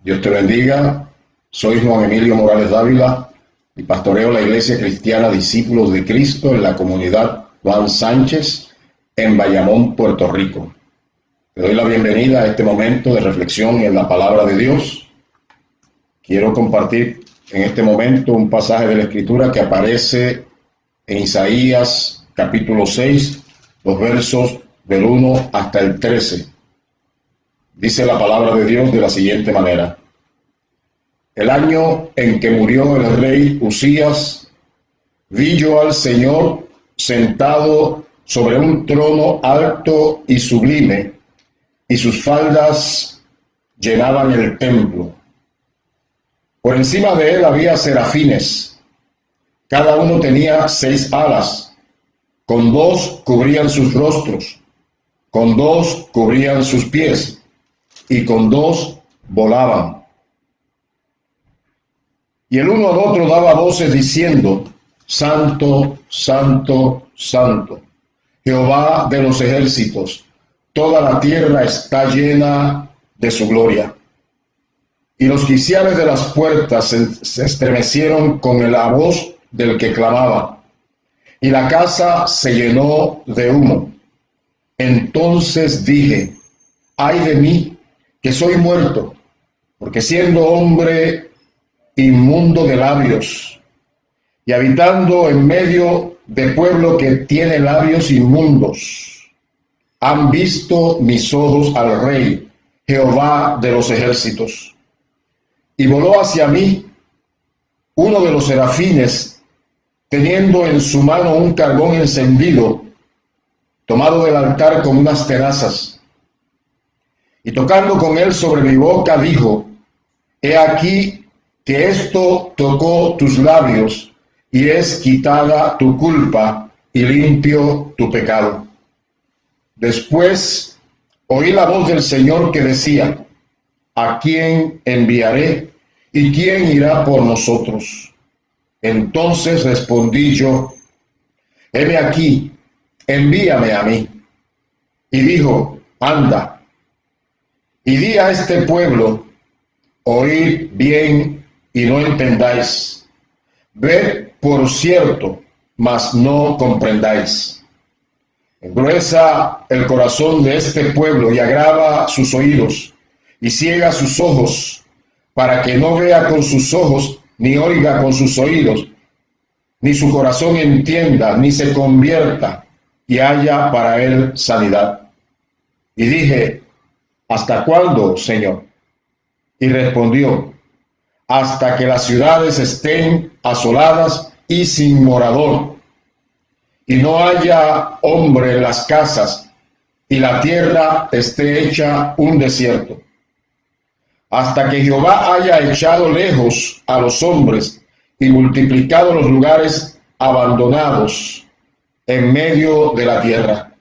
Dios te bendiga. Soy Juan Emilio Morales Dávila y pastoreo la Iglesia Cristiana Discípulos de Cristo en la comunidad Juan Sánchez en Bayamón, Puerto Rico. Te doy la bienvenida a este momento de reflexión en la palabra de Dios. Quiero compartir en este momento un pasaje de la Escritura que aparece en Isaías capítulo 6, los versos del 1 hasta el 13. Dice la palabra de Dios de la siguiente manera: el año en que murió el rey Uzías, vi yo al Señor sentado sobre un trono alto y sublime, y sus faldas llenaban el templo. Por encima de él había serafines, cada uno tenía 6 alas, con 2 cubrían sus rostros, con 2 cubrían sus pies, y con 2 volaban. Y el uno al otro daba voces diciendo: Santo, Santo, Santo, Jehová de los ejércitos, toda la tierra está llena de su gloria. Y los quiciales de las puertas se estremecieron con la voz del que clamaba, y la casa se llenó de humo. Entonces dije: ay de mí, que soy muerto, porque siendo hombre inmundo de labios, y habitando en medio de pueblo que tiene labios inmundos, han visto mis ojos al Rey, Jehová de los ejércitos. Y voló hacia mí uno de los serafines, teniendo en su mano un carbón encendido, tomado del altar con unas tenazas. Y tocando con él sobre mi boca, dijo: he aquí que esto tocó tus labios, y es quitada tu culpa y limpio tu pecado. Después oí la voz del Señor que decía: ¿a quién enviaré? ¿Y quién irá por nosotros? Entonces respondí yo: heme aquí, envíame a mí. Y dijo: anda, y di a este pueblo: oíd bien y no entendáis, ved por cierto, mas no comprendáis. Engruesa el corazón de este pueblo y agrava sus oídos, y ciega sus ojos, para que no vea con sus ojos, ni oiga con sus oídos, ni su corazón entienda, ni se convierta, y haya para él sanidad. Y dije: ¿hasta cuándo, Señor? Y respondió: hasta que las ciudades estén asoladas y sin morador, y no haya hombre en las casas, y la tierra esté hecha un desierto. Hasta que Jehová haya echado lejos a los hombres y multiplicado los lugares abandonados en medio de la tierra.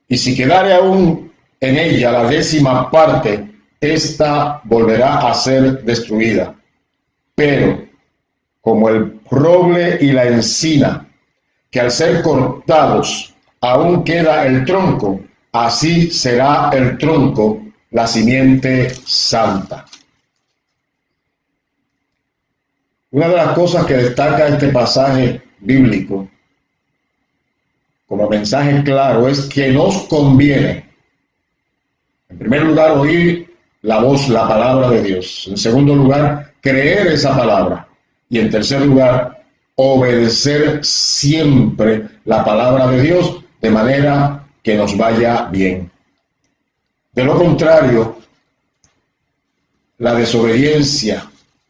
Y si quedare aún en ella la 10ª parte, ésta volverá a ser destruida. Pero como el roble y la encina, que al ser cortados aún queda el tronco, así será el tronco, la simiente santa. Una de las cosas que destaca este pasaje bíblico como mensaje claro es que nos conviene, en primer lugar, oír la voz, la palabra de Dios. En segundo lugar, creer esa palabra. Y en tercer lugar, obedecer siempre la palabra de Dios de manera que nos vaya bien. De lo contrario, la desobediencia,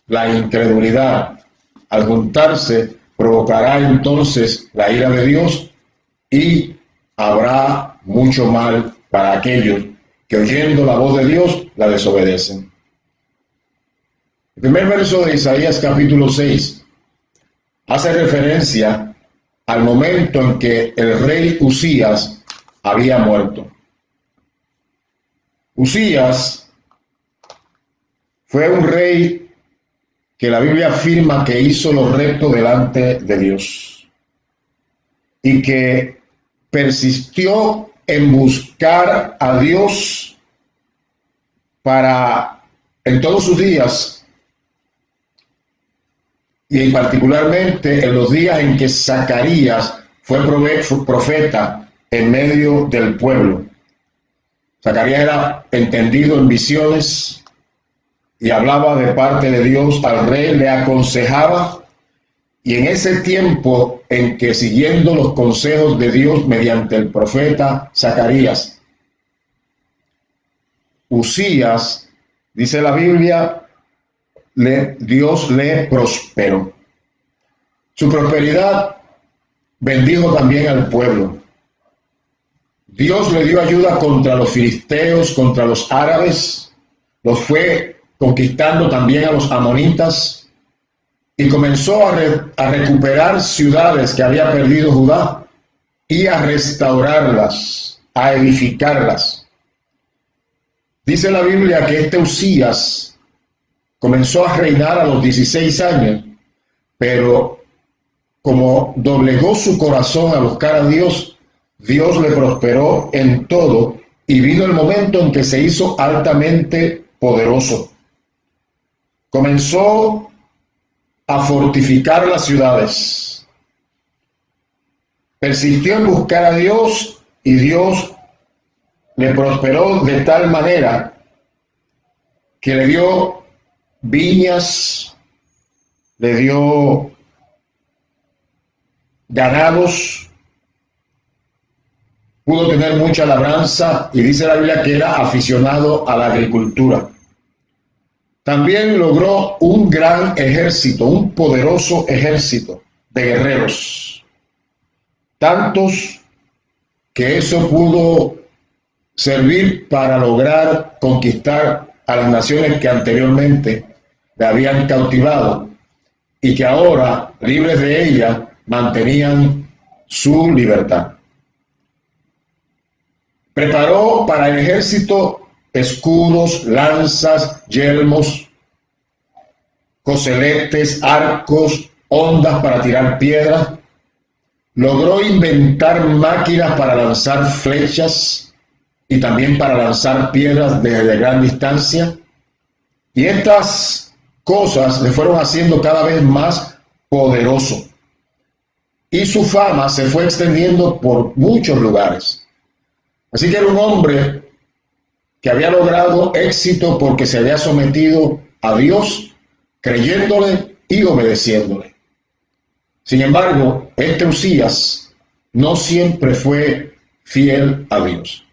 la incredulidad, al juntarse, provocará entonces la ira de Dios y habrá mucho mal para aquellos que oyendo la voz de Dios la desobedecen. El primer verso de Isaías capítulo 6 hace referencia al momento en que el rey Uzías había muerto. Uzías fue un rey que la Biblia afirma que hizo lo recto delante de Dios y que persistió en buscar a Dios para En todos sus días, y particularmente en los días en que Zacarías fue profeta en medio del pueblo. Zacarías era entendido en visiones y hablaba de parte de Dios al rey, le aconsejaba, y en ese tiempo en que, siguiendo los consejos de Dios mediante el profeta Zacarías, Usías, dice la Biblia, Dios le prosperó. Su prosperidad bendijo también al pueblo. Dios le dio ayuda contra los filisteos, contra los árabes, los fue conquistando también a los amonitas y comenzó a recuperar ciudades que había perdido Judá y a restaurarlas, a edificarlas. Dice la Biblia que este Usías comenzó a reinar a los 16 años, pero como doblegó su corazón a buscar a Dios, Dios le prosperó en todo y vino el momento en que se hizo altamente poderoso. Comenzó a fortificar las ciudades. Persistió en buscar a Dios y Dios le prosperó de tal manera que le dio viñas, le dio ganados, pudo tener mucha labranza y dice la Biblia que era aficionado a la agricultura. También logró un gran ejército, un poderoso ejército de guerreros. Tantos que eso pudo servir para lograr conquistar a las naciones que anteriormente le habían cautivado y que ahora, libres de ella, mantenían su libertad. Preparó para el ejército escudos, lanzas, yelmos, coseletes, arcos, hondas para tirar piedras. Logró inventar máquinas para lanzar flechas y también para lanzar piedras desde gran distancia. Y estas cosas le fueron haciendo cada vez más poderoso. Y su fama se fue extendiendo por muchos lugares. Así que era un hombre que había logrado éxito porque se había sometido a Dios, creyéndole y obedeciéndole. Sin embargo, este Usías no siempre fue fiel a Dios.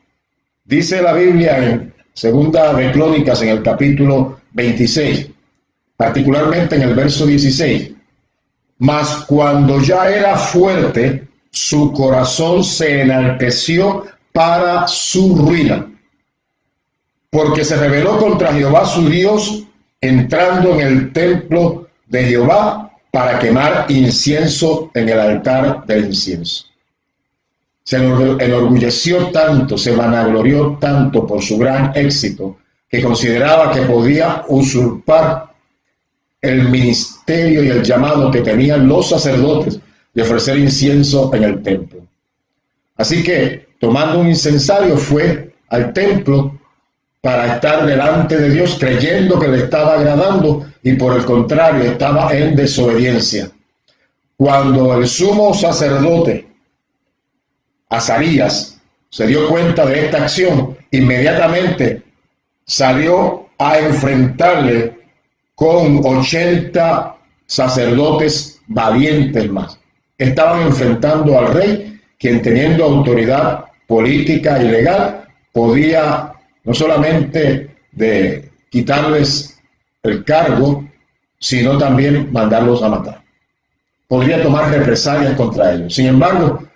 Dice la Biblia en Segunda de Crónicas, en el capítulo 26, particularmente en el verso 16, mas cuando ya era fuerte, su corazón se enalteció para su ruina, porque se rebeló contra Jehová su Dios, entrando en el templo de Jehová para quemar incienso en el altar del incienso. Se enorgulleció tanto, se vanaglorió tanto por su gran éxito, que consideraba que podía usurpar el ministerio y el llamado que tenían los sacerdotes de ofrecer incienso en el templo. Así que, tomando un incensario, fue al templo para estar delante de Dios, creyendo que le estaba agradando, y por el contrario estaba en desobediencia. Cuando el sumo sacerdote Azarías se dio cuenta de esta acción, inmediatamente salió a enfrentarle con 80 sacerdotes valientes más. Estaban enfrentando al rey, quien, teniendo autoridad política y legal, podía no solamente de quitarles el cargo, sino también mandarlos a matar. Podría tomar represalias contra ellos. Sin embargo,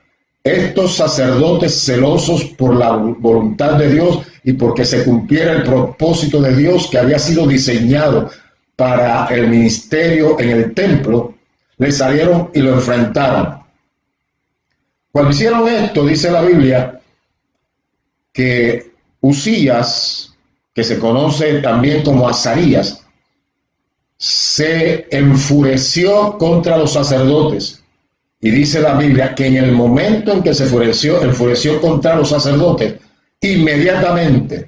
estos sacerdotes, celosos por la voluntad de Dios y porque se cumpliera el propósito de Dios que había sido diseñado para el ministerio en el templo, le salieron y lo enfrentaron. Cuando hicieron esto, dice la Biblia que Usías, que se conoce también como Azarías, se enfureció contra los sacerdotes. Y dice la Biblia que en el momento en que se enfureció contra los sacerdotes, inmediatamente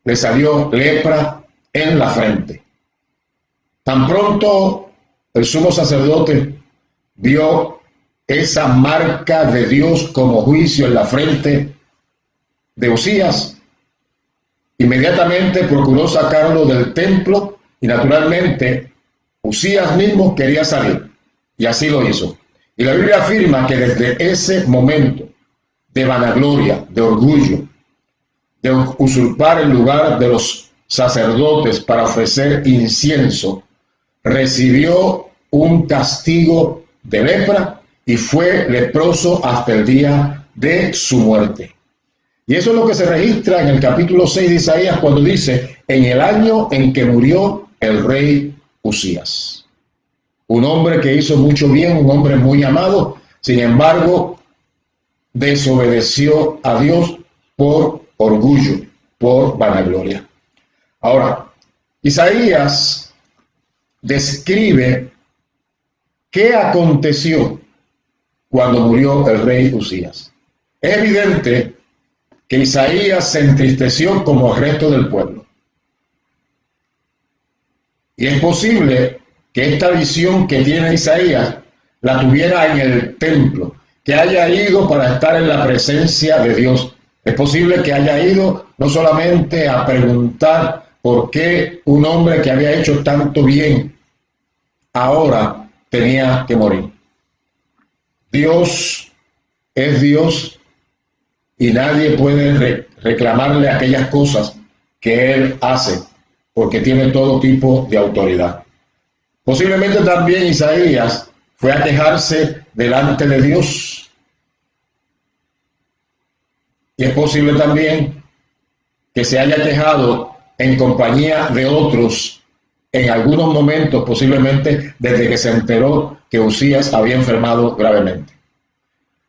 le salió lepra en la frente. Tan pronto el sumo sacerdote vio esa marca de Dios como juicio en la frente de Usías, inmediatamente procuró sacarlo del templo y naturalmente Usías mismo quería salir y así lo hizo. Y la Biblia afirma que desde ese momento de vanagloria, de orgullo, de usurpar el lugar de los sacerdotes para ofrecer incienso, recibió un castigo de lepra y fue leproso hasta el día de su muerte. Y eso es lo que se registra en el capítulo 6 de Isaías cuando dice, en el año en que murió el rey Usías. Un hombre que hizo mucho bien, un hombre muy amado, sin embargo, desobedeció a Dios por orgullo, por vanagloria. Ahora, Isaías describe qué aconteció cuando murió el rey Usías. Es evidente que Isaías se entristeció como el resto del pueblo. Y es posible que esta visión que tiene Isaías la tuviera en el templo, que haya ido para estar en la presencia de Dios. Es posible que haya ido no solamente a preguntar por qué un hombre que había hecho tanto bien ahora tenía que morir. Dios es Dios y nadie puede reclamarle aquellas cosas que Él hace, porque tiene todo tipo de autoridad. Posiblemente también Isaías fue a quejarse delante de Dios. Y es posible también que se haya quejado en compañía de otros en algunos momentos, posiblemente desde que se enteró que Usías había enfermado gravemente.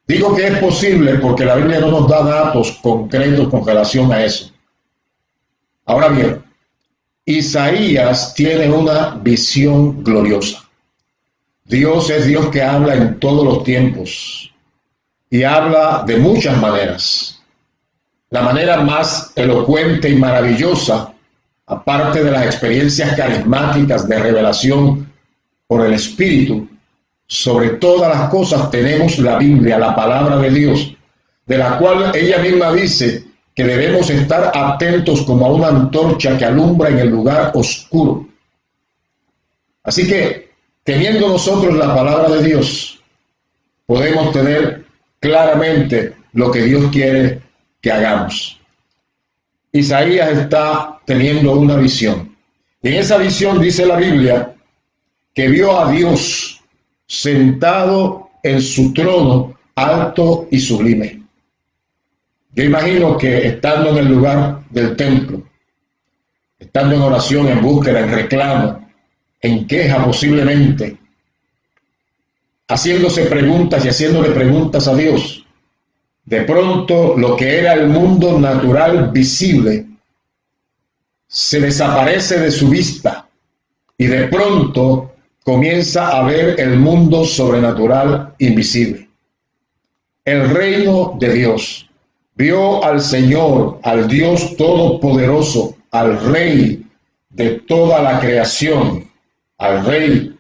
Digo que es posible porque la Biblia no nos da datos concretos con relación a eso. Ahora bien, Isaías tiene una visión gloriosa. Dios es Dios que habla en todos los tiempos y habla de muchas maneras. La manera más elocuente y maravillosa, aparte de las experiencias carismáticas de revelación por el Espíritu, sobre todas las cosas tenemos la Biblia, la palabra de Dios, de la cual ella misma dice que debemos estar atentos como a una antorcha que alumbra en el lugar oscuro. Así que, teniendo nosotros la palabra de Dios, podemos tener claramente lo que Dios quiere que hagamos. Isaías está teniendo una visión. Y en esa visión dice la Biblia que vio a Dios sentado en su trono alto y sublime. Yo imagino que estando en el lugar del templo, estando en oración, en búsqueda, en reclamo, en queja posiblemente, haciéndose preguntas y haciéndole preguntas a Dios, de pronto lo que era el mundo natural visible se desaparece de su vista y de pronto comienza a ver el mundo sobrenatural invisible. El reino de Dios. Vio al Señor, al Dios todopoderoso, al Rey de toda la creación, al Rey,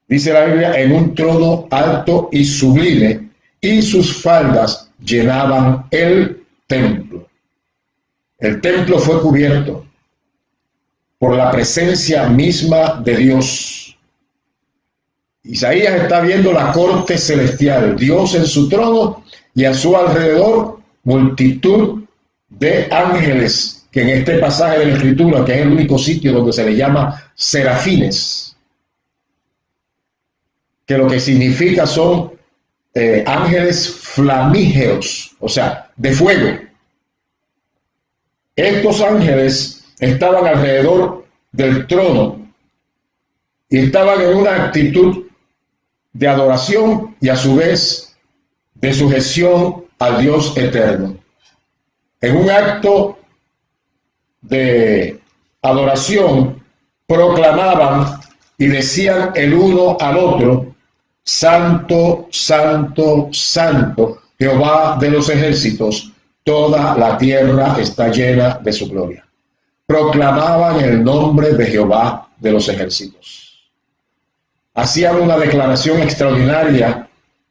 dice la Biblia, en un trono alto y sublime, y sus faldas llenaban el templo. El templo fue cubierto por la presencia misma de Dios. Isaías está viendo la corte celestial, Dios en su trono y a su alrededor multitud de ángeles, que en este pasaje de la Escritura, que es el único sitio donde se le llama serafines, que lo que significa son ángeles flamígeros, o sea, de fuego. Estos ángeles estaban alrededor del trono y estaban en una actitud de adoración y a su vez de sujeción al Dios eterno. En un acto de adoración proclamaban y decían el uno al otro: Santo, Santo, Santo, Jehová de los ejércitos, toda la tierra está llena de su gloria. proclamaban el nombre de Jehová de los ejércitos. Hacían una declaración extraordinaria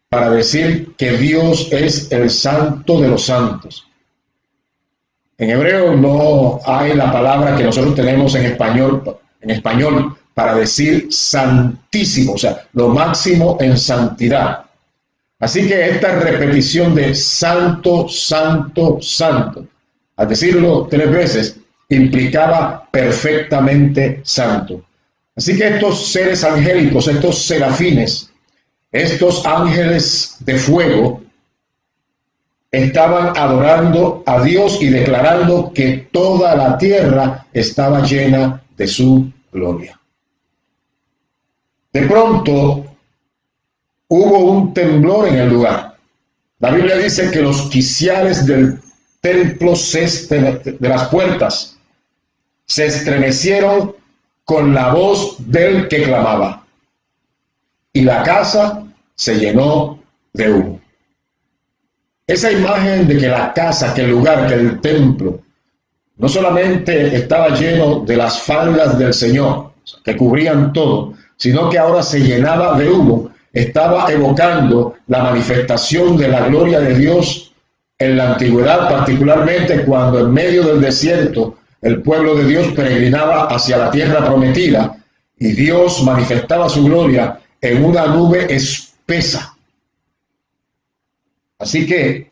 para decir que Dios es el santo de los santos. En hebreo no hay la palabra que nosotros tenemos en español para decir santísimo, o sea, lo máximo en santidad. Así que esta repetición de santo, santo, santo, al decirlo 3 veces, implicaba perfectamente santo. Así que estos seres angélicos, estos serafines, estos ángeles de fuego, estaban adorando a Dios y declarando que toda la tierra estaba llena de su gloria. De pronto hubo un temblor en el lugar. La Biblia dice que los quiciales del templo de las puertas se estremecieron con la voz del que clamaba, y la casa se llenó de humo. Esa imagen de que la casa, que el lugar, que el templo, no solamente estaba lleno de las faldas del Señor, que cubrían todo, sino que ahora se llenaba de humo, estaba evocando la manifestación de la gloria de Dios en la antigüedad, particularmente cuando en medio del desierto el pueblo de Dios peregrinaba hacia la tierra prometida y Dios manifestaba su gloria en una nube espesa. Así que,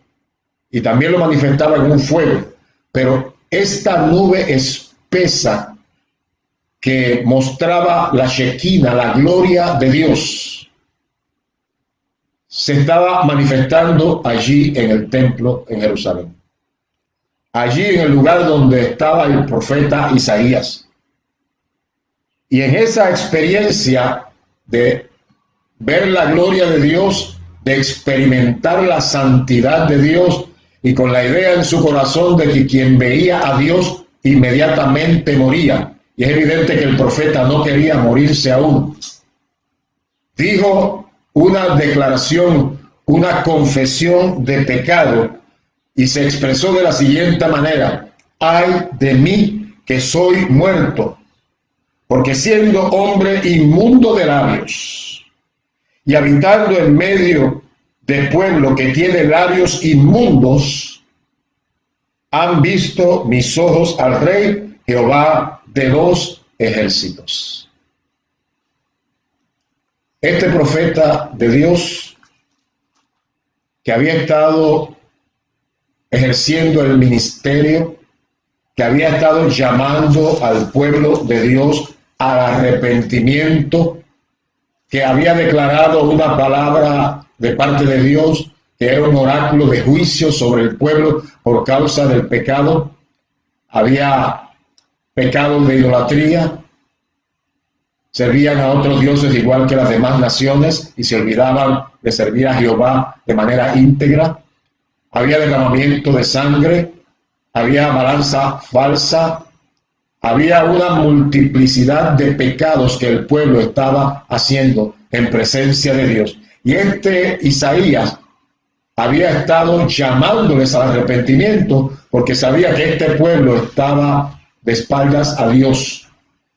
y también lo manifestaba en un fuego, pero esta nube espesa que mostraba la Shekinah, la gloria de Dios, se estaba manifestando allí en el templo en Jerusalén. Allí en el lugar donde estaba el profeta Isaías. Y en esa experiencia de ver la gloria de Dios, de experimentar la santidad de Dios, y con la idea en su corazón de que quien veía a Dios inmediatamente moría. Y es evidente que el profeta no quería morirse aún. Dijo una declaración, una confesión de pecado, y se expresó de la siguiente manera: ay de mí que soy muerto, porque siendo hombre inmundo de labios y habitando en medio de pueblo que tiene labios inmundos, han visto mis ojos al Rey Jehová de los ejércitos. Este profeta de Dios, que había estado ejerciendo el ministerio, que había estado llamando al pueblo de Dios al arrepentimiento, que había declarado una palabra de parte de Dios, que era un oráculo de juicio sobre el pueblo por causa del pecado. Había pecado de idolatría, servían a otros dioses igual que las demás naciones y se olvidaban de servir a Jehová de manera íntegra. Había derramamiento de sangre, había balanza falsa, había una multiplicidad de pecados que el pueblo estaba haciendo en presencia de Dios. Y este Isaías había estado llamándoles al arrepentimiento porque sabía que este pueblo estaba de espaldas a Dios,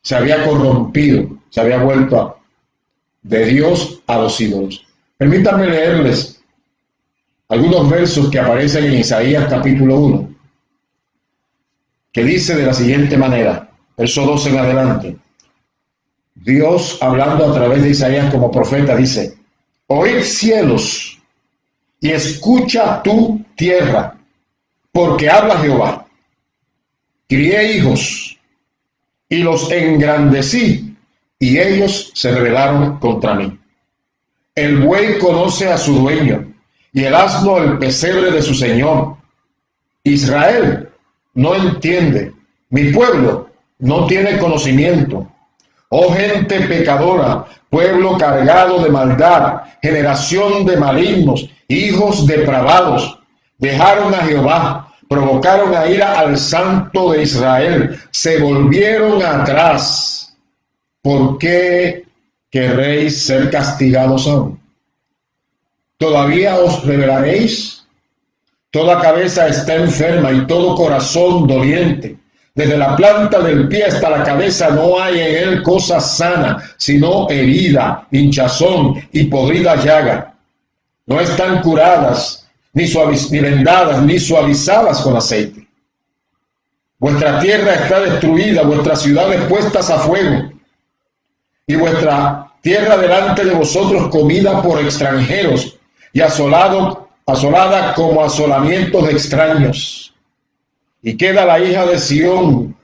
se había corrompido, se había vuelto de Dios a los ídolos. Permítanme leerles algunos versos que aparecen en Isaías capítulo 1, que dice de la siguiente manera, verso 12 en adelante. Dios, hablando a través de Isaías como profeta, dice: oíd cielos y escucha tu tierra, porque habla Jehová. Crié hijos y los engrandecí, y ellos se rebelaron contra mí. El buey conoce a su dueño, y el asno el pesebre de su señor. Israel no entiende, mi pueblo no tiene conocimiento. Oh gente pecadora, pueblo cargado de maldad, generación de malignos, hijos depravados, dejaron a Jehová, provocaron a ira al Santo de Israel, se volvieron atrás. ¿Por qué querréis ser castigados aún? ¿Todavía os rebelaréis? Toda cabeza está enferma y todo corazón doliente. Desde la planta del pie hasta la cabeza no hay en él cosa sana, sino herida, hinchazón y podrida llaga. No están curadas, ni vendadas, ni suavizadas con aceite. Vuestra tierra está destruida, vuestras ciudades puestas a fuego, y vuestra tierra delante de vosotros comida por extranjeros, y asolada como asolamientos de extraños. Y queda la hija de Sión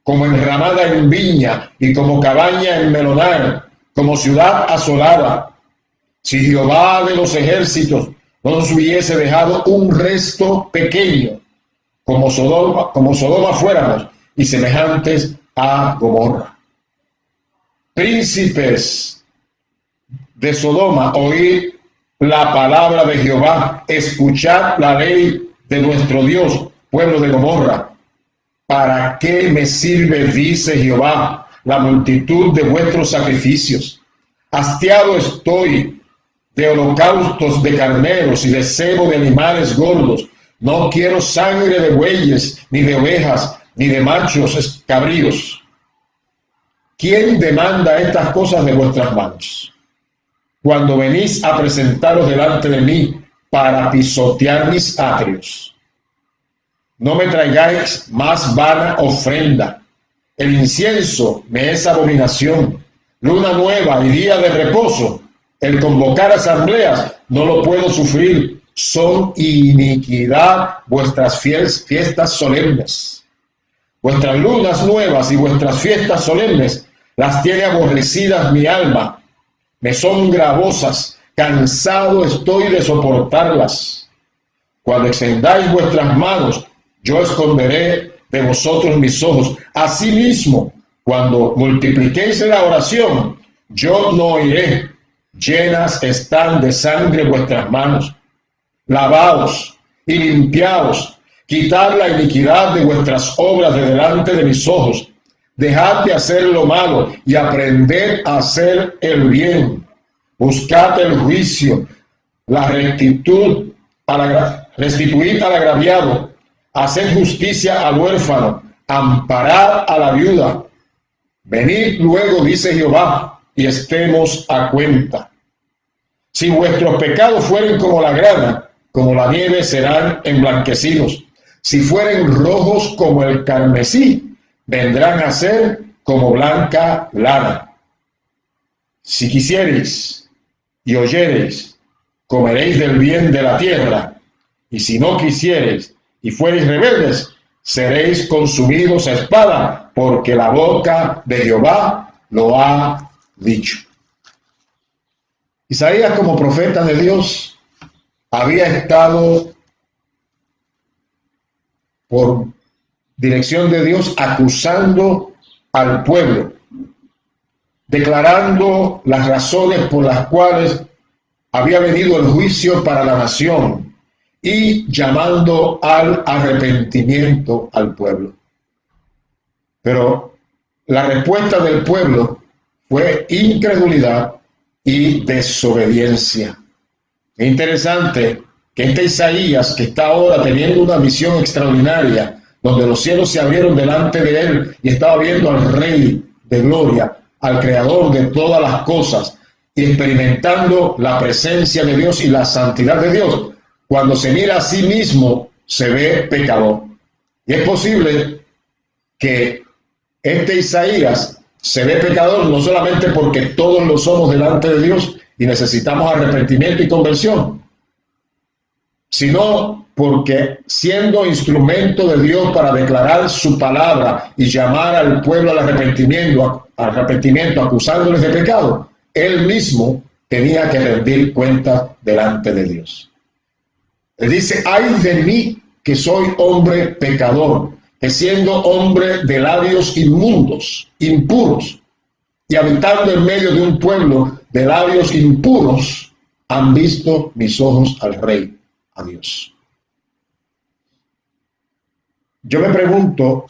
como enramada en viña y como cabaña en melonar, como ciudad asolada. Si Jehová de los ejércitos no nos hubiese dejado un resto pequeño, como Sodoma fuéramos, y semejantes a Gomorra. Príncipes de Sodoma, oíd la palabra de Jehová, escuchad la ley de nuestro Dios, pueblo de Gomorra. ¿Para qué me sirve, dice Jehová, la multitud de vuestros sacrificios? Hastiado estoy de holocaustos de carneros y de cebo de animales gordos. No quiero sangre de bueyes, ni de ovejas, ni de machos cabríos. ¿Quién demanda estas cosas de vuestras manos? Cuando venís a presentaros delante de mí para pisotear mis atrios. No me traigáis más vana ofrenda. El incienso me es abominación. Luna nueva y día de reposo. El convocar asambleas no lo puedo sufrir. Son iniquidad vuestras fiestas solemnes. Vuestras lunas nuevas y vuestras fiestas solemnes las tiene aborrecidas mi alma. Me son gravosas. Cansado estoy de soportarlas. Cuando extendáis vuestras manos, yo esconderé de vosotros mis ojos. Asimismo, cuando multipliquéis la oración, yo no oiré. Llenas están de sangre vuestras manos. Lavaos y limpiaos. Quitad la iniquidad de vuestras obras de delante de mis ojos. Dejad de hacer lo malo y aprended a hacer el bien. Buscad el juicio, la rectitud, restituid al agraviado. Haced justicia al huérfano, amparad a la viuda. Venid luego, dice Jehová, y estemos a cuenta. Si vuestros pecados fueren como la grana, como la nieve serán emblanquecidos. Si fueren rojos como el carmesí, vendrán a ser como blanca lana. Si quisiereis y oyereis, comeréis del bien de la tierra, y si no quisiereis y fuereis rebeldes, seréis consumidos a espada, porque la boca de Jehová lo ha dicho. Isaías, como profeta de Dios, había estado por dirección de Dios acusando al pueblo, declarando las razones por las cuales había venido el juicio para la nación, y llamando al arrepentimiento al pueblo. Pero la respuesta del pueblo fue incredulidad y desobediencia. Es interesante que este Isaías, que está ahora teniendo una visión extraordinaria, donde los cielos se abrieron delante de él y estaba viendo al Rey de Gloria, al Creador de todas las cosas, y experimentando la presencia de Dios y la santidad de Dios, cuando se mira a sí mismo, se ve pecador. Y es posible que este Isaías se ve pecador no solamente porque todos lo somos delante de Dios y necesitamos arrepentimiento y conversión, sino porque siendo instrumento de Dios para declarar su palabra y llamar al pueblo al arrepentimiento acusándoles de pecado, él mismo tenía que rendir cuentas delante de Dios. Él dice: ay de mí, que soy hombre pecador, que siendo hombre de labios inmundos, impuros, y habitando en medio de un pueblo de labios impuros, han visto mis ojos al Rey, a Dios. Yo me pregunto,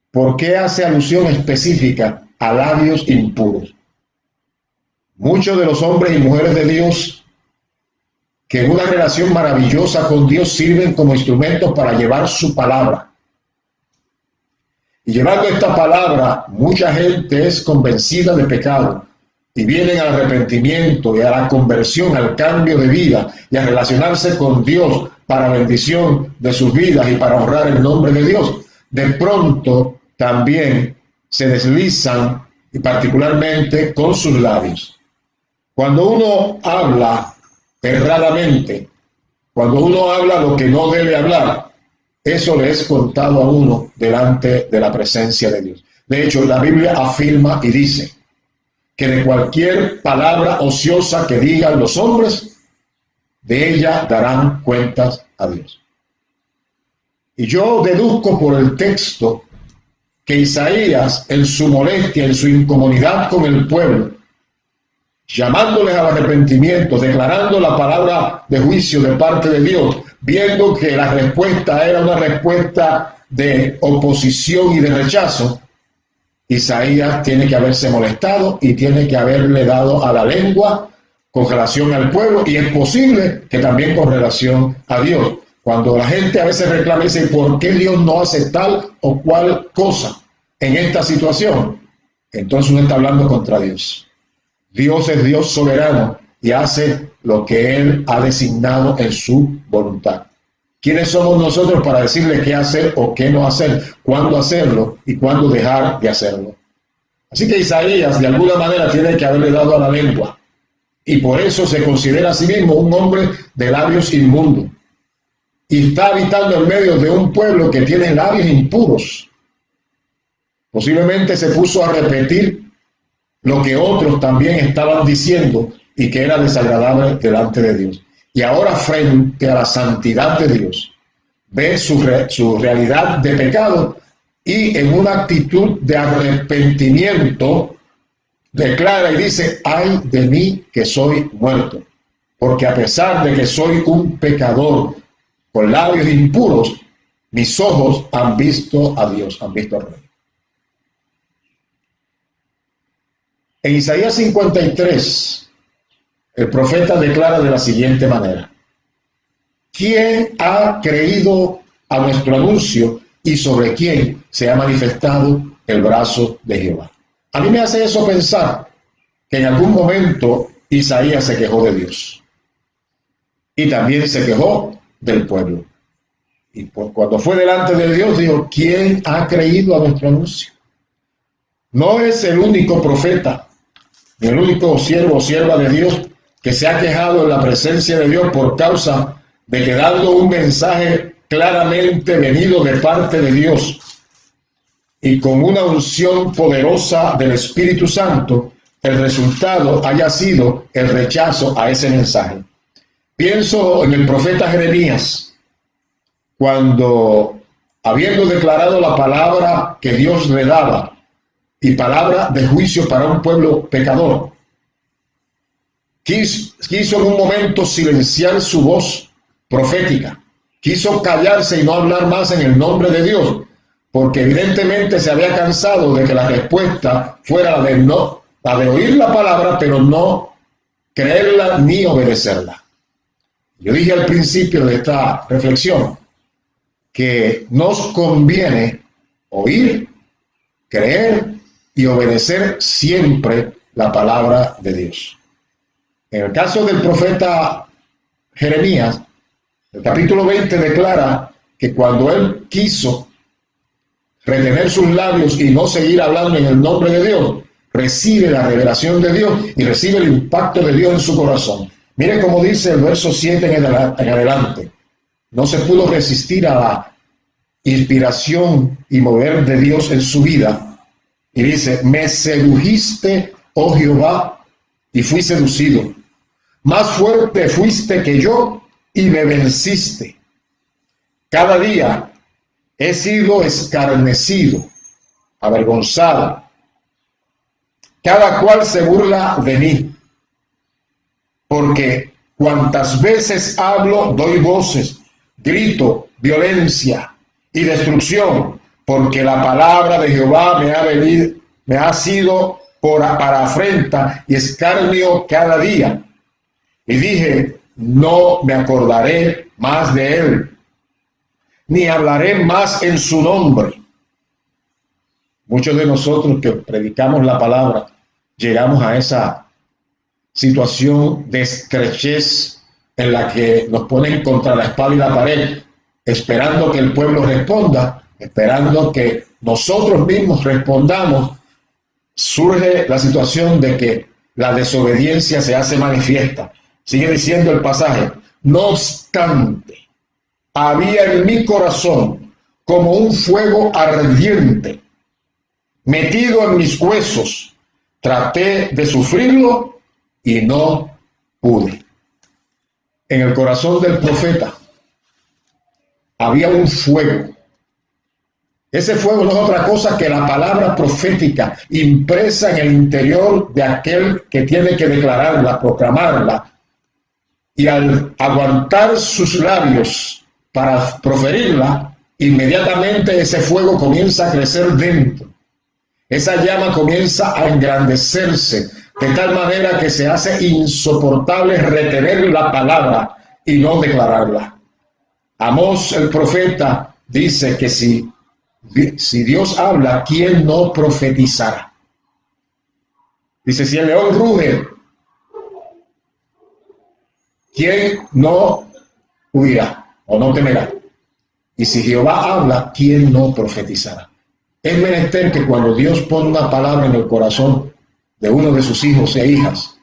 ¿por qué hace alusión específica a labios impuros? Muchos de los hombres y mujeres de Dios que en una relación maravillosa con Dios sirven como instrumentos para llevar su palabra. Y llevando esta palabra, mucha gente es convencida de pecado y vienen al arrepentimiento y a la conversión, al cambio de vida y a relacionarse con Dios para bendición de sus vidas y para honrar el nombre de Dios. De pronto también se deslizan, y particularmente con sus labios. Cuando uno habla erradamente, cuando uno habla lo que no debe hablar, eso le es contado a uno delante de la presencia de Dios. De hecho, la Biblia afirma y dice que de cualquier palabra ociosa que digan los hombres, de ella darán cuentas a Dios. Y yo deduzco por el texto que Isaías, en su molestia, en su incomodidad con el pueblo, llamándoles al arrepentimiento, declarando la palabra de juicio de parte de Dios, viendo que la respuesta era una respuesta de oposición y de rechazo, Isaías tiene que haberse molestado y tiene que haberle dado a la lengua con relación al pueblo, y es posible que también con relación a Dios. Cuando la gente a veces reclama y dice, ¿por qué Dios no hace tal o cual cosa en esta situación? Entonces uno está hablando contra Dios. Dios es Dios soberano y hace lo que Él ha designado en su voluntad. ¿Quiénes somos nosotros para decirle qué hacer o qué no hacer, cuándo hacerlo y cuándo dejar de hacerlo? Así que Isaías de alguna manera tiene que haberle dado a la lengua, y por eso se considera a sí mismo un hombre de labios inmundos, y está habitando en medio de un pueblo que tiene labios impuros. Posiblemente se puso a repetir lo que otros también estaban diciendo y que era desagradable delante de Dios. Y ahora, frente a la santidad de Dios, ve su realidad de pecado y en una actitud de arrepentimiento declara y dice, ay de mí que soy muerto, porque a pesar de que soy un pecador con labios impuros, mis ojos han visto a Dios, han visto al Rey. En Isaías 53, el profeta declara de la siguiente manera: ¿quién ha creído a nuestro anuncio y sobre quién se ha manifestado el brazo de Jehová? A mí me hace eso pensar que en algún momento Isaías se quejó de Dios y también se quejó del pueblo. Y cuando fue delante de Dios dijo, ¿quién ha creído a nuestro anuncio? No es el único profeta, ni el único siervo o sierva de Dios que se ha quejado en la presencia de Dios por causa de que dando un mensaje claramente venido de parte de Dios y con una unción poderosa del Espíritu Santo, el resultado haya sido el rechazo a ese mensaje. Pienso en el profeta Jeremías, cuando, habiendo declarado la palabra que Dios le daba, y palabra de juicio para un pueblo pecador, quiso en un momento silenciar su voz profética, quiso callarse y no hablar más en el nombre de Dios, porque evidentemente se había cansado de que la respuesta fuera la de oír la palabra, pero no creerla ni obedecerla. Yo dije al principio de esta reflexión que nos conviene oír, creer y obedecer siempre la palabra de Dios. En el caso del profeta Jeremías, el capítulo 20 declara que cuando él quiso retener sus labios y no seguir hablando en el nombre de Dios, recibe la revelación de Dios y recibe el impacto de Dios en su corazón. Miren cómo dice el verso 7 en adelante. No se pudo resistir a la inspiración y mover de Dios en su vida. Y dice, me sedujiste, oh Jehová, y fui seducido. Más fuerte fuiste que yo y me venciste. Cada día he sido escarnecido, avergonzado. Cada cual se burla de mí, porque cuantas veces hablo, doy voces, grito, violencia y destrucción, porque la palabra de Jehová me ha sido para afrenta y escarnio cada día. Y dije, no me acordaré más de él, ni hablaré más en su nombre. Muchos de nosotros que predicamos la palabra llegamos a esa situación de estrechez en la que nos ponen contra la espada y la pared, esperando que el pueblo responda, esperando que nosotros mismos respondamos. Surge la situación de que la desobediencia se hace manifiesta. Sigue diciendo el pasaje: no obstante, había en mi corazón como un fuego ardiente metido en mis huesos. Traté de sufrirlo y no pude. En el corazón del profeta había un fuego. Ese fuego no es otra cosa que la palabra profética impresa en el interior de aquel que tiene que declararla, proclamarla. Y al aguantar sus labios para proferirla, inmediatamente ese fuego comienza a crecer dentro. Esa llama comienza a engrandecerse de tal manera que se hace insoportable retener la palabra y no declararla. Amós, el profeta, dice que si Dios habla, ¿quién no profetizará? Dice, si el león ruge, ¿quién no huirá o no temerá? Y si Jehová habla, ¿quién no profetizará? Es menester que cuando Dios pone una palabra en el corazón de uno de sus hijos e hijas,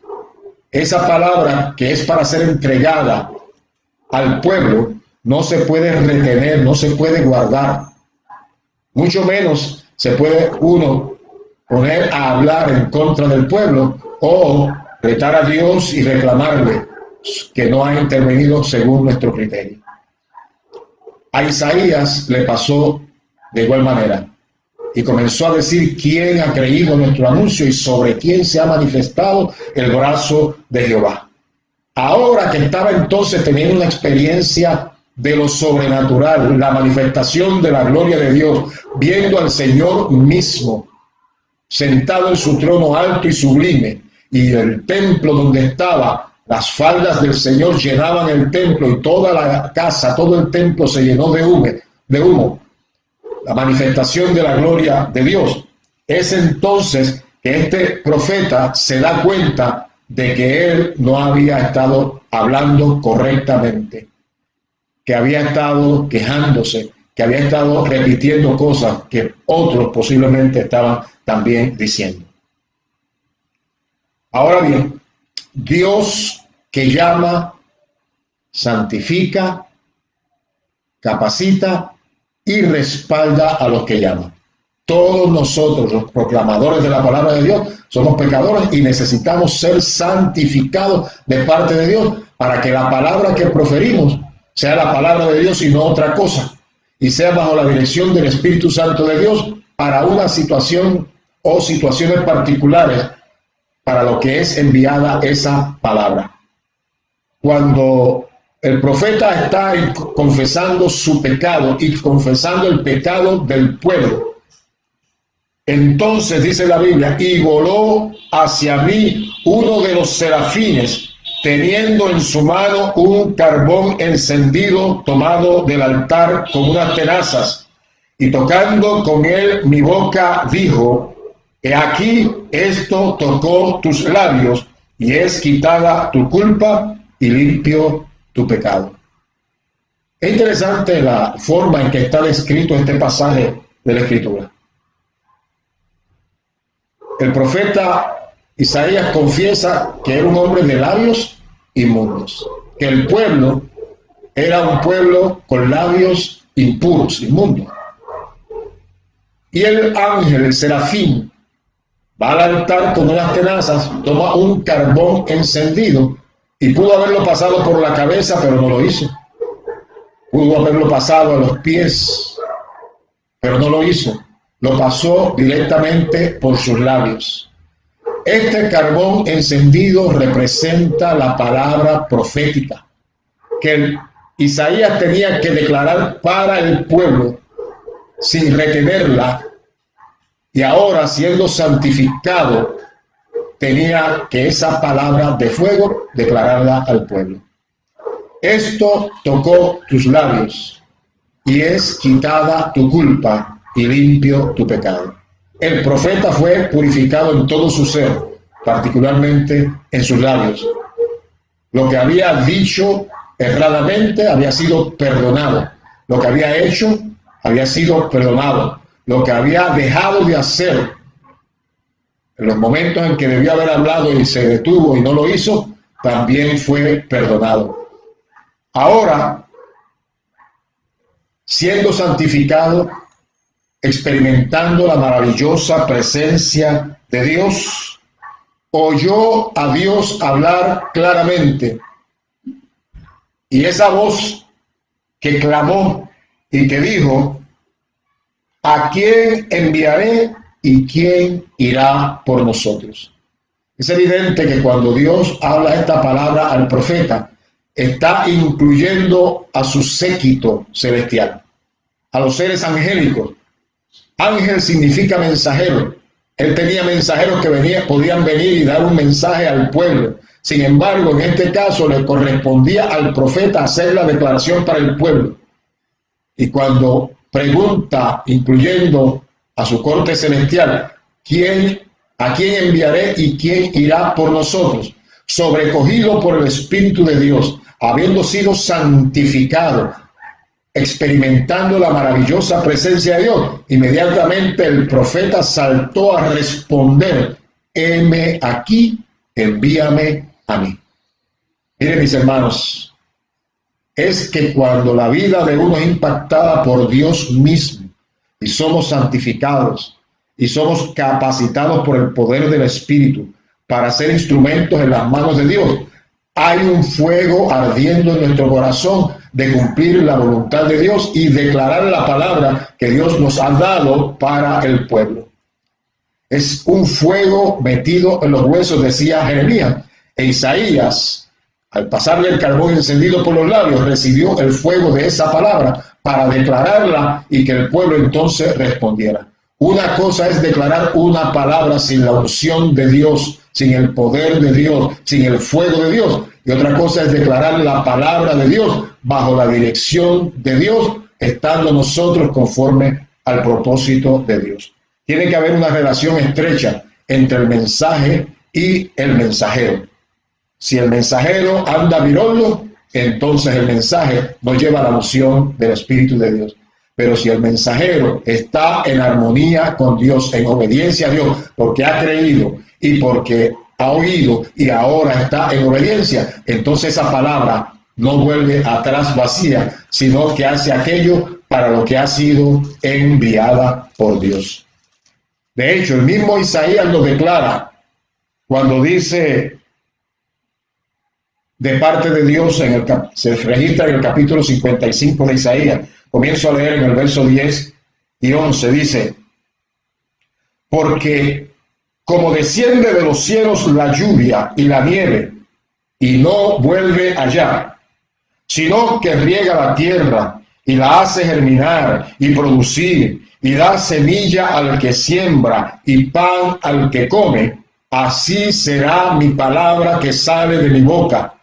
esa palabra que es para ser entregada al pueblo, no se puede retener, no se puede guardar. Mucho menos se puede uno poner a hablar en contra del pueblo o retar a Dios y reclamarle que no ha intervenido según nuestro criterio. A Isaías le pasó de igual manera y comenzó a decir: ¿quién ha creído nuestro anuncio y sobre quién se ha manifestado el brazo de Jehová? Ahora que estaba entonces teniendo una experiencia de lo sobrenatural, la manifestación de la gloria de Dios, viendo al Señor mismo sentado en su trono alto y sublime, y el templo donde estaba, las faldas del Señor llenaban el templo y toda la casa, todo el templo se llenó de humo, la manifestación de la gloria de Dios. Es entonces que este profeta se da cuenta de que él no había estado hablando correctamente, que había estado quejándose, que había estado repitiendo cosas que otros posiblemente estaban también diciendo. Ahora bien, Dios que llama, santifica, capacita y respalda a los que llaman. Todos nosotros, los proclamadores de la palabra de Dios, somos pecadores y necesitamos ser santificados de parte de Dios para que la palabra que proferimos sea la palabra de Dios y no otra cosa, y sea bajo la dirección del Espíritu Santo de Dios para una situación o situaciones particulares para lo que es enviada esa palabra. Cuando el profeta está confesando su pecado y confesando el pecado del pueblo, entonces dice la Biblia: y voló hacia mí uno de los serafines, teniendo en su mano un carbón encendido tomado del altar con unas tenazas, y tocando con él mi boca, dijo: he aquí, esto tocó tus labios, y es quitada tu culpa y limpio tu pecado. Es interesante la forma en que está descrito este pasaje de la Escritura. El profeta Isaías confiesa que era un hombre de labios inmundos, que el pueblo era un pueblo con labios impuros, inmundos. Y el ángel, el serafín, va al altar con unas tenazas, toma un carbón encendido y pudo haberlo pasado por la cabeza, pero no lo hizo. Pudo haberlo pasado a los pies, pero no lo hizo. Lo pasó directamente por sus labios. Este carbón encendido representa la palabra profética que Isaías tenía que declarar para el pueblo sin retenerla, y ahora, siendo santificado, tenía que esa palabra de fuego declararla al pueblo. Esto tocó tus labios y es quitada tu culpa y limpio tu pecado. el profeta fue purificado en todo su ser, particularmente en sus labios. Lo que había dicho erradamente había sido perdonado. Lo que había hecho había sido perdonado. Lo que había dejado de hacer en los momentos en que debió haber hablado y se detuvo y no lo hizo, también fue perdonado. Ahora, siendo santificado, experimentando la maravillosa presencia de Dios, oyó a Dios hablar claramente. Y esa voz que clamó y que dijo: ¿a quién enviaré y quién irá por nosotros? Es evidente que cuando Dios habla esta palabra al profeta, está incluyendo a su séquito celestial, a los seres angélicos. Ángel significa mensajero. Él tenía mensajeros que podían venir y dar un mensaje al pueblo. Sin embargo, en este caso le correspondía al profeta hacer la declaración para el pueblo. Y cuando pregunta, incluyendo a su corte celestial, ¿a quién enviaré y quién irá por nosotros? Sobrecogido por el Espíritu de Dios, habiendo sido santificado, experimentando la maravillosa presencia de Dios, inmediatamente el profeta saltó a responder: heme aquí, envíame a mí. Miren, mis hermanos, es que cuando la vida de uno es impactada por Dios mismo y somos santificados y somos capacitados por el poder del Espíritu para ser instrumentos en las manos de Dios, hay un fuego ardiendo en nuestro corazón de cumplir la voluntad de Dios y declarar la palabra que Dios nos ha dado para el pueblo. Es un fuego metido en los huesos, decía Jeremías. E Isaías, al pasarle el carbón encendido por los labios, recibió el fuego de esa palabra para declararla y que el pueblo entonces respondiera. Una cosa es declarar una palabra sin la unción de Dios, sin el poder de Dios, sin el fuego de Dios. Y otra cosa es declarar la palabra de Dios bajo la dirección de Dios, estando nosotros conforme al propósito de Dios. Tiene que haber una relación estrecha entre el mensaje y el mensajero. Si el mensajero anda virolo, entonces el mensaje no lleva la unción del Espíritu de Dios. Pero si el mensajero está en armonía con Dios, en obediencia a Dios, porque ha creído y porque ha oído y ahora está en obediencia, entonces esa palabra no vuelve atrás vacía, sino que hace aquello para lo que ha sido enviada por Dios. De hecho, el mismo Isaías lo declara cuando dice de parte de Dios, se registra en el capítulo 55 de Isaías. Comienzo a leer en el verso 10 y 11, dice: porque como desciende de los cielos la lluvia y la nieve, y no vuelve allá, sino que riega la tierra y la hace germinar y producir, y da semilla al que siembra y pan al que come, así será mi palabra que sale de mi boca.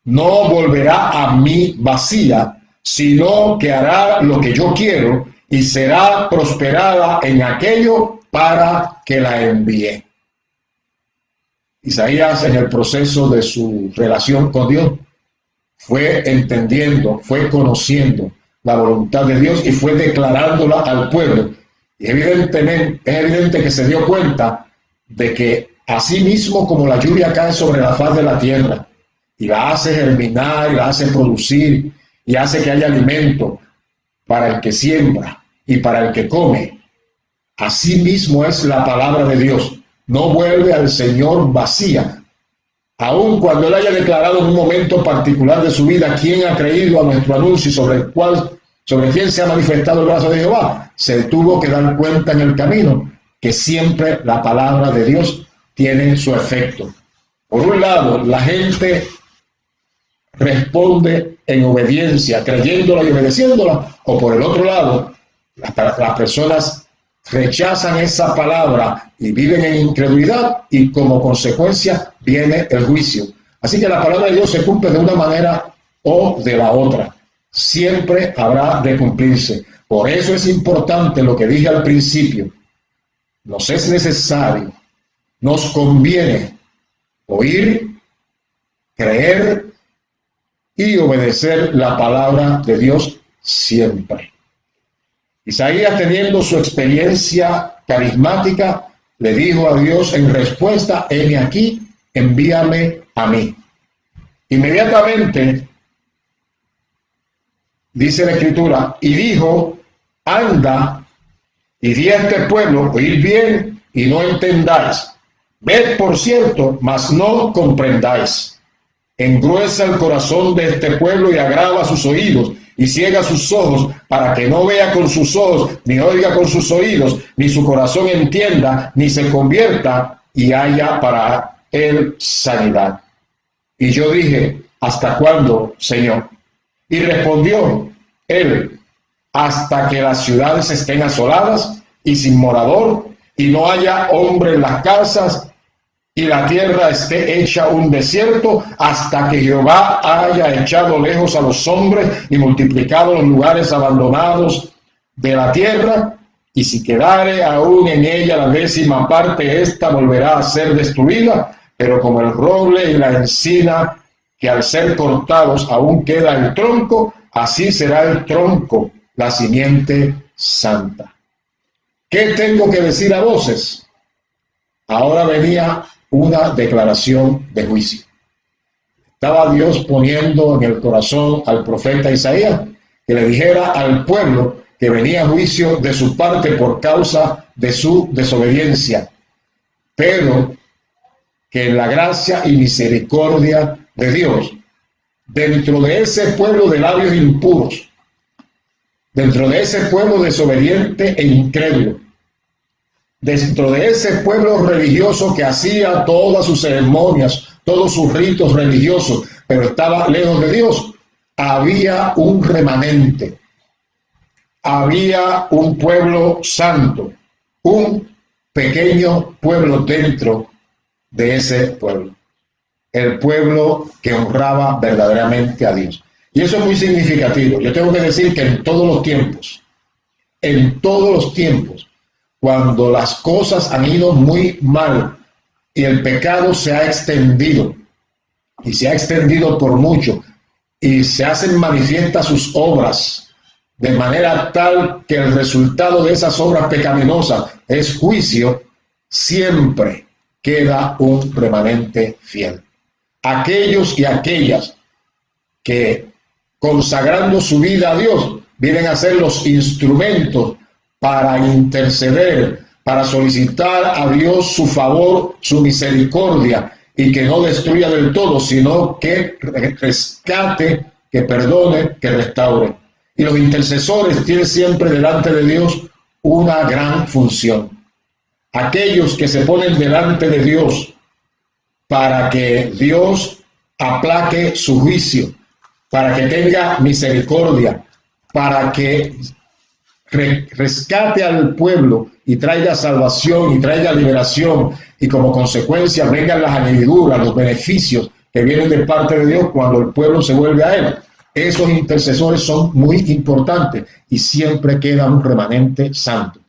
No volverá a mí vacía, sino que hará lo que yo quiero y será prosperada en aquello para que la envíe. Isaías, en el proceso de su relación con Dios, fue entendiendo, fue conociendo la voluntad de Dios y fue declarándola al pueblo. Y es evidente que se dio cuenta de que así mismo como la lluvia cae sobre la faz de la tierra y la hace germinar y la hace producir y hace que haya alimento para el que siembra y para el que come, así mismo es la palabra de Dios. No vuelve al Señor vacía. Aun cuando Él haya declarado en un momento particular de su vida quién ha creído a nuestro anuncio y sobre quién se ha manifestado el brazo de Jehová, se tuvo que dar cuenta en el camino que siempre la palabra de Dios tiene su efecto. Por un lado, la gente responde en obediencia, creyéndola y obedeciéndola, o por el otro lado, las personas rechazan esa palabra y viven en incredulidad y como consecuencia viene el juicio. Así que la palabra de Dios se cumple de una manera o de la otra. Siempre habrá de cumplirse. Por eso es importante lo que dije al principio. nos es necesario, nos conviene oír, creer y obedecer la palabra de Dios siempre. Isaías, teniendo su experiencia carismática, le dijo a Dios en respuesta: heme aquí, envíame a mí. Inmediatamente, dice la Escritura, y dijo: anda y di a este pueblo, oíd bien y no entendáis, ved por cierto, mas no comprendáis. Engruesa el corazón de este pueblo y agrava sus oídos y ciega sus ojos, para que no vea con sus ojos, ni oiga con sus oídos, ni su corazón entienda, ni se convierta y haya para él sanidad. Y yo dije: ¿hasta cuándo, Señor? Y respondió él: hasta que las ciudades estén asoladas y sin morador, y no haya hombre en las casas, y la tierra esté hecha un desierto, hasta que Jehová haya echado lejos a los hombres y multiplicado los lugares abandonados de la tierra. Y si quedare aún en ella la 10ª parte, ésta volverá a ser destruida, pero como el roble y la encina, que al ser cortados aún queda el tronco, así será el tronco, la simiente santa. ¿Qué tengo que decir a voces? Ahora venía una declaración de juicio. Estaba Dios poniendo en el corazón al profeta Isaías que le dijera al pueblo que venía juicio de su parte por causa de su desobediencia, pero que en la gracia y misericordia de Dios, dentro de ese pueblo de labios impuros, dentro de ese pueblo desobediente e incrédulo, dentro de ese pueblo religioso que hacía todas sus ceremonias, todos sus ritos religiosos, pero estaba lejos de Dios, había un remanente, había un pueblo santo, un pequeño pueblo dentro de ese pueblo, el pueblo que honraba verdaderamente a Dios. Y eso es muy significativo. Yo tengo que decir que en todos los tiempos, cuando las cosas han ido muy mal y el pecado se ha extendido, y se ha extendido por mucho, y se hacen manifiestas sus obras de manera tal que el resultado de esas obras pecaminosas es juicio, siempre queda un remanente fiel. Aquellos y aquellas que, consagrando su vida a Dios, vienen a ser los instrumentos para interceder, para solicitar a Dios su favor, su misericordia, y que no destruya del todo, sino que rescate, que perdone, que restaure. Y los intercesores tienen siempre delante de Dios una gran función. Aquellos que se ponen delante de Dios para que Dios aplaque su juicio, para que tenga misericordia, para que rescate al pueblo y traiga salvación y traiga liberación, y como consecuencia vengan las añadiduras, los beneficios que vienen de parte de Dios cuando el pueblo se vuelve a él. Esos intercesores son muy importantes y siempre queda un remanente santo.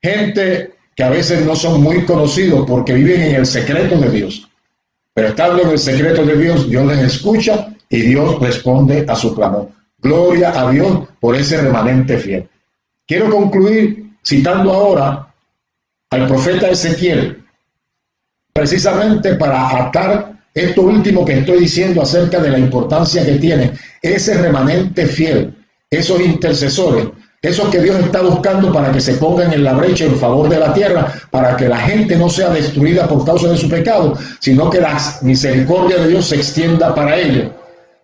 Gente que a veces no son muy conocidos porque viven en el secreto de Dios, pero estando en el secreto de Dios, Dios les escucha y Dios responde a su clamor. Gloria a Dios por ese remanente fiel. Quiero concluir citando ahora al profeta Ezequiel, precisamente para atar esto último que estoy diciendo acerca de la importancia que tiene ese remanente fiel, esos intercesores, esos que Dios está buscando para que se pongan en la brecha en favor de la tierra, para que la gente no sea destruida por causa de su pecado, sino que la misericordia de Dios se extienda para ellos.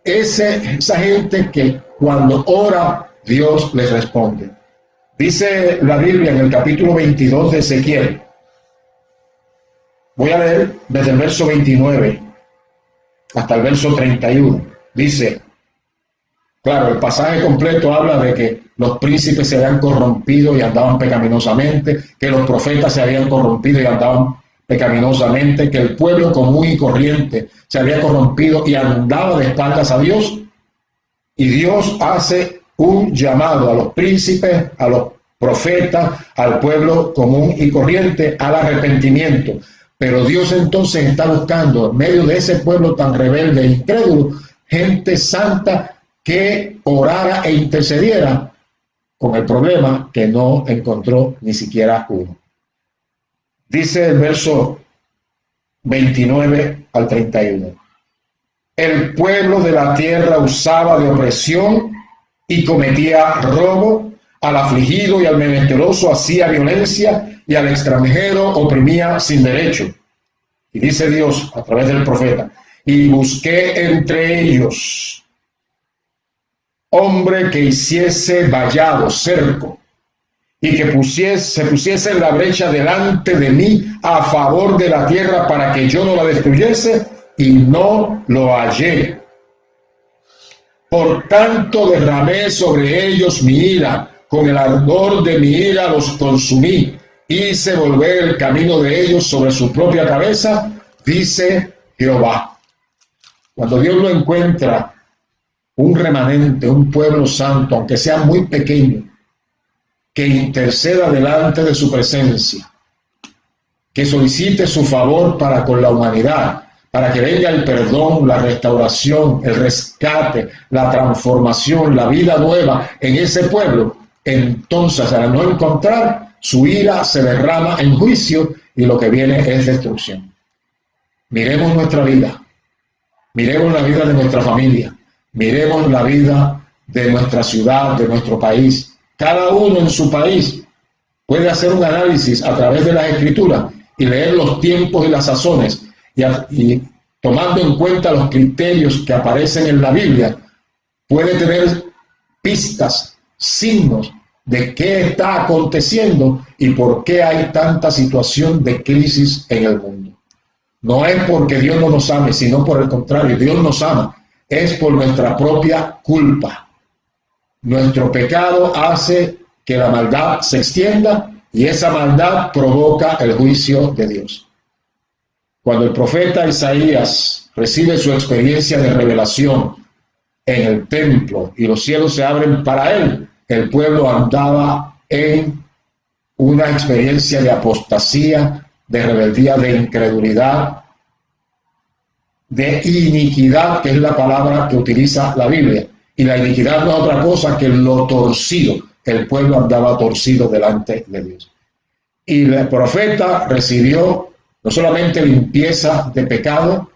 Esa gente que cuando ora, Dios les responde. Dice la Biblia en el capítulo 22 de Ezequiel. Voy a leer desde el verso 29 hasta el verso 31. Dice, claro, el pasaje completo habla de que los príncipes se habían corrompido y andaban pecaminosamente, que los profetas se habían corrompido y andaban pecaminosamente, que el pueblo común y corriente se había corrompido y andaba de espaldas a Dios. Y Dios hace un llamado a los príncipes, a los profeta al pueblo común y corriente al arrepentimiento. Pero Dios entonces está buscando en medio de ese pueblo tan rebelde e incrédulo, gente santa que orara e intercediera, con el problema que no encontró ni siquiera uno. Dice el verso 29 al 31. El pueblo de la tierra usaba de opresión y cometía robo, al afligido y al menesteroso hacía violencia y al extranjero oprimía sin derecho. Y dice Dios a través del profeta, y busqué entre ellos hombre que hiciese vallado, cerco, y que se pusiese en la brecha delante de mí a favor de la tierra para que yo no la destruyese, y no lo hallé. Por tanto derramé sobre ellos mi ira, con el ardor de mi ira los consumí, hice volver el camino de ellos sobre su propia cabeza, dice Jehová. Cuando Dios lo encuentra, un remanente, un pueblo santo, aunque sea muy pequeño, que interceda delante de su presencia, que solicite su favor para con la humanidad, para que venga el perdón, la restauración, el rescate, la transformación, la vida nueva en ese pueblo, entonces al no encontrar, su ira se derrama en juicio y lo que viene es destrucción. Miremos nuestra vida, miremos la vida de nuestra familia, miremos la vida de nuestra ciudad, de nuestro país. Cada uno en su país puede hacer un análisis a través de las Escrituras y leer los tiempos y las sazones y tomando en cuenta los criterios que aparecen en la Biblia, puede tener pistas, signos de qué está aconteciendo y por qué hay tanta situación de crisis en el mundo. No es porque Dios no nos ame, sino por el contrario, Dios nos ama. Es por nuestra propia culpa. Nuestro pecado hace que la maldad se extienda y esa maldad provoca el juicio de Dios. Cuando el profeta Isaías recibe su experiencia de revelación en el templo y los cielos se abren para él, el pueblo andaba en una experiencia de apostasía, de rebeldía, de incredulidad, de iniquidad, que es la palabra que utiliza la Biblia. Y la iniquidad no es otra cosa que lo torcido. El pueblo andaba torcido delante de Dios. Y el profeta recibió no solamente limpieza de pecado,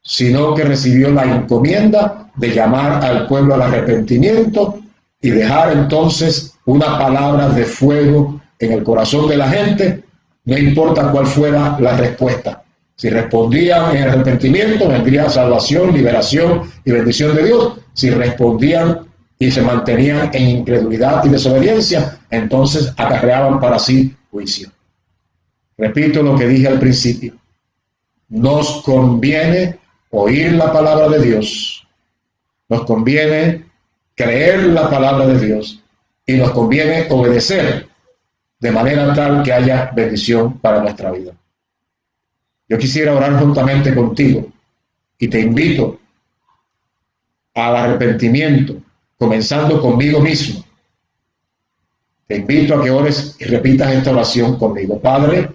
sino que recibió la encomienda de llamar al pueblo al arrepentimiento y dejar entonces una palabra de fuego en el corazón de la gente, no importa cuál fuera la respuesta. Si respondían en arrepentimiento, vendría salvación, liberación y bendición de Dios. Si respondían y se mantenían en incredulidad y desobediencia, entonces acarreaban para sí juicio. Repito lo que dije al principio. Nos conviene oír la palabra de Dios. Nos conviene creer la palabra de Dios. Y nos conviene obedecer de manera tal que haya bendición para nuestra vida. Yo quisiera orar juntamente contigo y te invito al arrepentimiento, comenzando conmigo mismo. Te invito a que ores y repitas esta oración conmigo. Padre,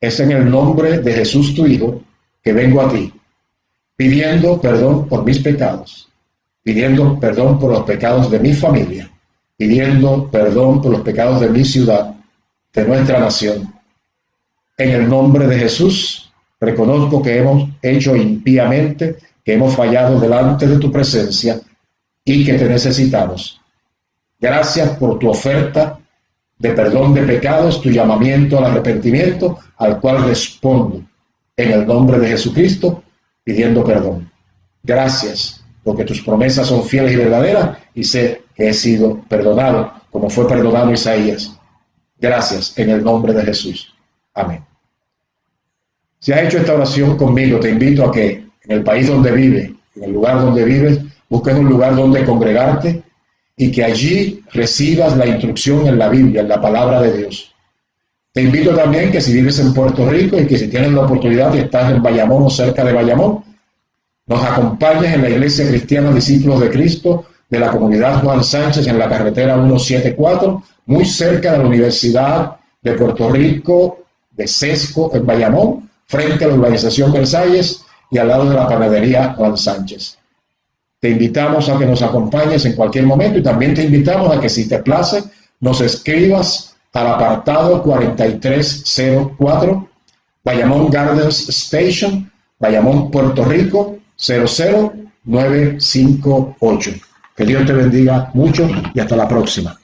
es en el nombre de Jesús tu Hijo que vengo a ti, pidiendo perdón por mis pecados, pidiendo perdón por los pecados de mi familia, pidiendo perdón por los pecados de mi ciudad, de nuestra nación. En el nombre de Jesús, reconozco que hemos hecho impíamente, que hemos fallado delante de tu presencia y que te necesitamos. Gracias por tu oferta de perdón de pecados, tu llamamiento al arrepentimiento, al cual respondo en el nombre de Jesucristo, pidiendo perdón. Gracias, porque tus promesas son fieles y verdaderas y sé que he sido perdonado, como fue perdonado Isaías. Gracias, en el nombre de Jesús. Amén. Si has hecho esta oración conmigo, te invito a que en el país donde vives, en el lugar donde vives, busques un lugar donde congregarte y que allí recibas la instrucción en la Biblia, en la palabra de Dios. Te invito también que si vives en Puerto Rico y que si tienes la oportunidad y estás en Bayamón o cerca de Bayamón, nos acompañes en la Iglesia Cristiana Discípulos de Cristo de la comunidad Juan Sánchez en la carretera 174, muy cerca de la Universidad de Puerto Rico de Sesco, en Bayamón, frente a la urbanización Versalles y al lado de la panadería Juan Sánchez. Te invitamos a que nos acompañes en cualquier momento y también te invitamos a que, si te place, nos escribas al apartado 4304, Bayamón Gardens Station, Bayamón, Puerto Rico, 00958. Que Dios te bendiga mucho y hasta la próxima.